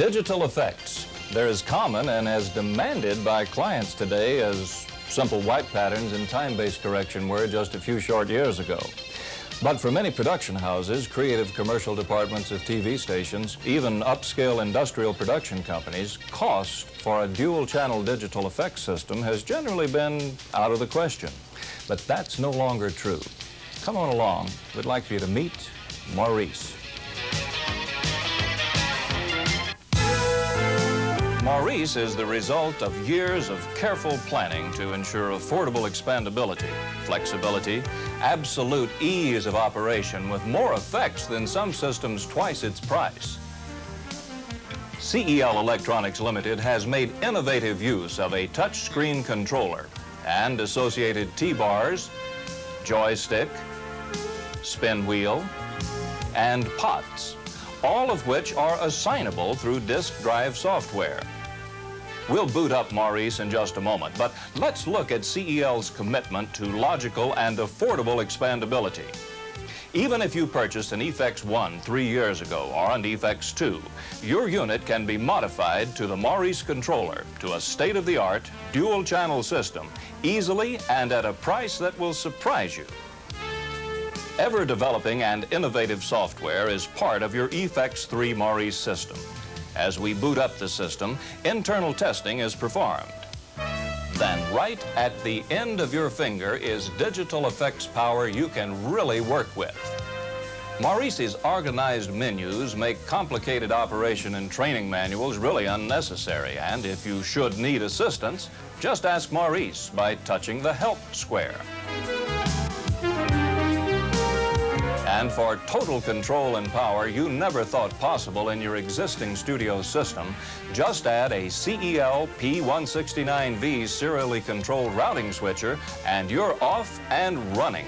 Digital effects. They're as common and as demanded by clients today as simple white patterns and time-based correction were just a few short years ago. But for many production houses, creative commercial departments of TV stations, even upscale industrial production companies, cost for a dual-channel digital effects system has generally been out of the question. But that's no longer true. Come on along. We'd like for you to meet Maurice. Maurice is the result of years of careful planning to ensure affordable expandability, flexibility, absolute ease of operation with more effects than some systems twice its price. CEL Electronics Limited has made innovative use of a touchscreen controller and associated T-bars, joystick, spin wheel, and pots, all of which are assignable through disk drive software. We'll boot up Maurice in just a moment, but let's look at CEL's commitment to logical and affordable expandability. Even if you purchased an eFX 1 3 years ago or an eFX 2, your unit can be modified to the Maurice controller to a state-of-the-art dual-channel system easily and at a price that will surprise you. Ever-developing and innovative software is part of your eFX 3 Maurice system. As we boot up the system, internal testing is performed. Then right at the end of your finger is digital effects power you can really work with. Maurice's organized menus make complicated operation and training manuals really unnecessary, and if you should need assistance, just ask Maurice by touching the Help square. And for total control and power you never thought possible in your existing studio system, just add a CEL P169V serially controlled routing switcher and you're off and running.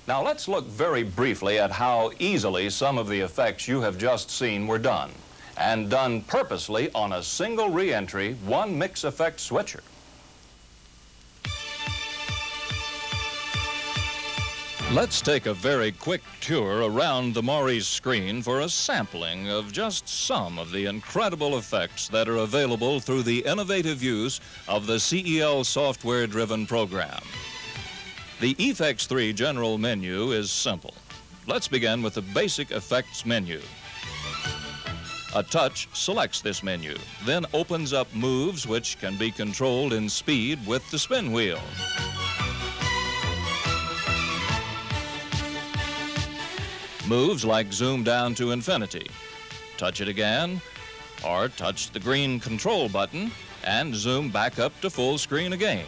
Now let's look very briefly at how easily some of the effects you have just seen were done, and done purposely on a single re-entry, one mix effect switcher. Let's take a very quick tour around the Maurice screen for a sampling of just some of the incredible effects that are available through the innovative use of the CEL software-driven program. The Effects 3 general menu is simple. Let's begin with the basic effects menu. A touch selects this menu, then opens up moves which can be controlled in speed with the spin wheel. Moves like zoom down to infinity. Touch it again, or touch the green control button and zoom back up to full screen again.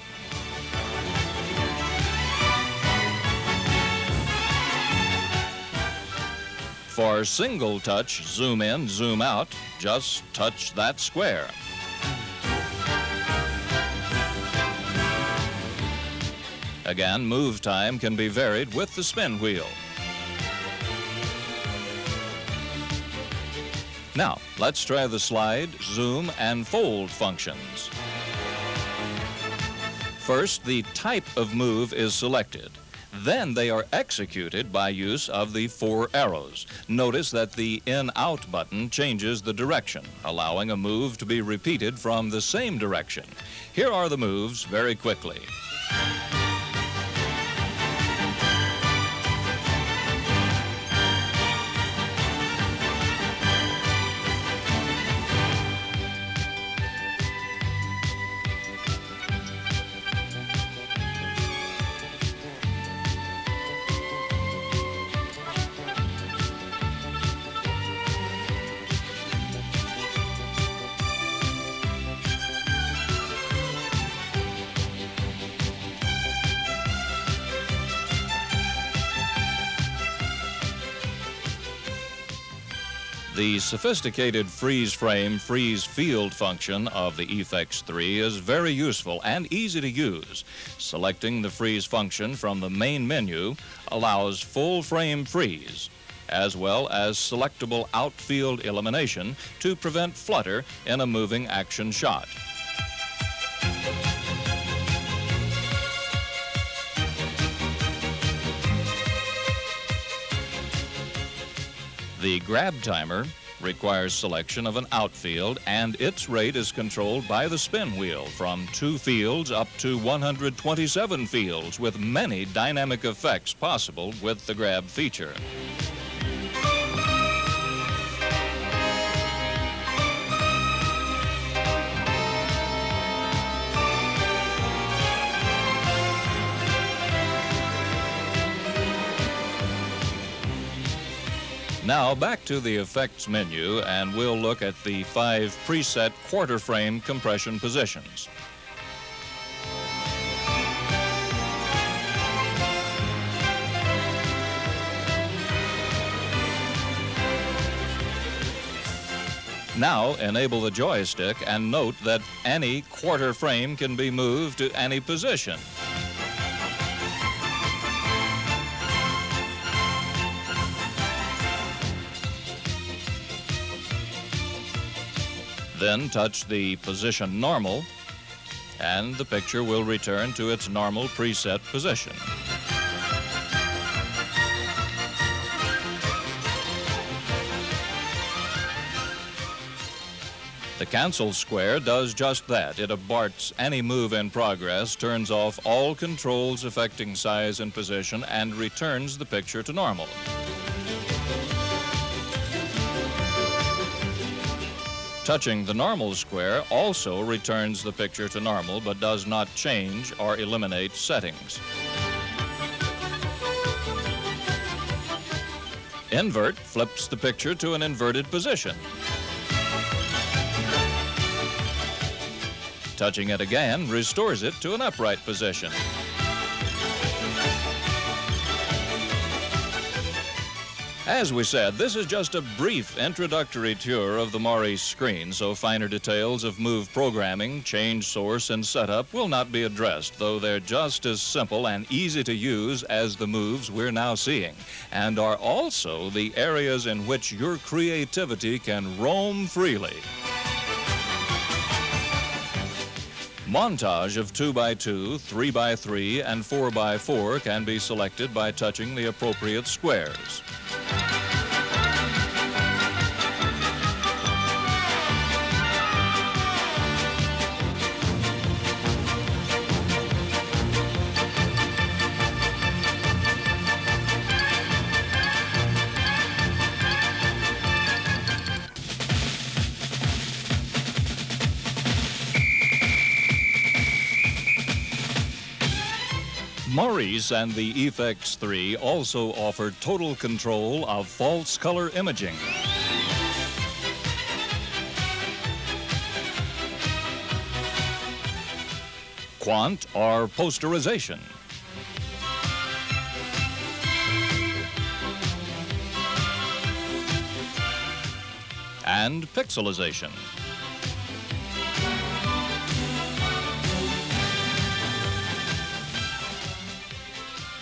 For single touch, zoom in, zoom out, just touch that square. Again, move time can be varied with the spin wheel. Now, let's try the slide, zoom, and fold functions. First, the type of move is selected. Then they are executed by use of the 4 arrows. Notice that the in-out button changes the direction, allowing a move to be repeated from the same direction. Here are the moves very quickly. The sophisticated freeze frame, freeze field function of the Effects 3 is very useful and easy to use. Selecting the freeze function from the main menu allows full frame freeze, as well as selectable outfield elimination to prevent flutter in a moving action shot. The grab timer requires selection of an outfield, and its rate is controlled by the spin wheel from 2 fields up to 127 fields, with many dynamic effects possible with the grab feature. Now back to the effects menu, and we'll look at the 5 preset quarter frame compression positions. Now enable the joystick and note that any quarter frame can be moved to any position. Then touch the position normal, and the picture will return to its normal preset position. The cancel square does just that. It aborts any move in progress, turns off all controls affecting size and position, and returns the picture to normal. Touching the normal square also returns the picture to normal, but does not change or eliminate settings. Invert flips the picture to an inverted position. Touching it again restores it to an upright position. As we said, this is just a brief introductory tour of the Maurice screen, so finer details of move programming, change source, and setup will not be addressed, though they're just as simple and easy to use as the moves we're now seeing, and are also the areas in which your creativity can roam freely. Montage of 2x2, 3x3, and 4x4 can be selected by touching the appropriate squares. Maurice and the Effects 3 also offer total control of false color imaging. Quant or posterization. And pixelization.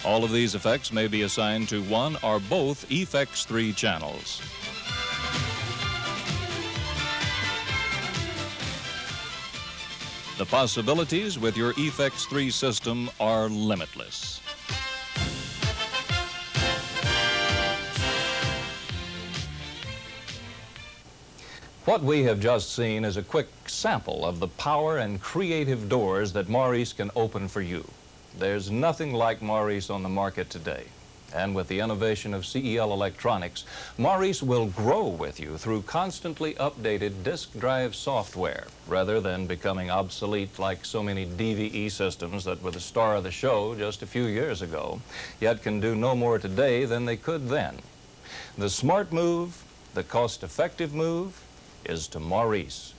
All of these effects may be assigned to one or both Effects 3 channels. The possibilities with your Effects 3 system are limitless. What we have just seen is a quick sample of the power and creative doors that Maurice can open for you. There's nothing like Maurice on the market today. And with the innovation of CEL electronics, Maurice will grow with you through constantly updated disk drive software, rather than becoming obsolete like so many DVE systems that were the star of the show just a few years ago, yet can do no more today than they could then. The smart move, the cost-effective move, is to Maurice.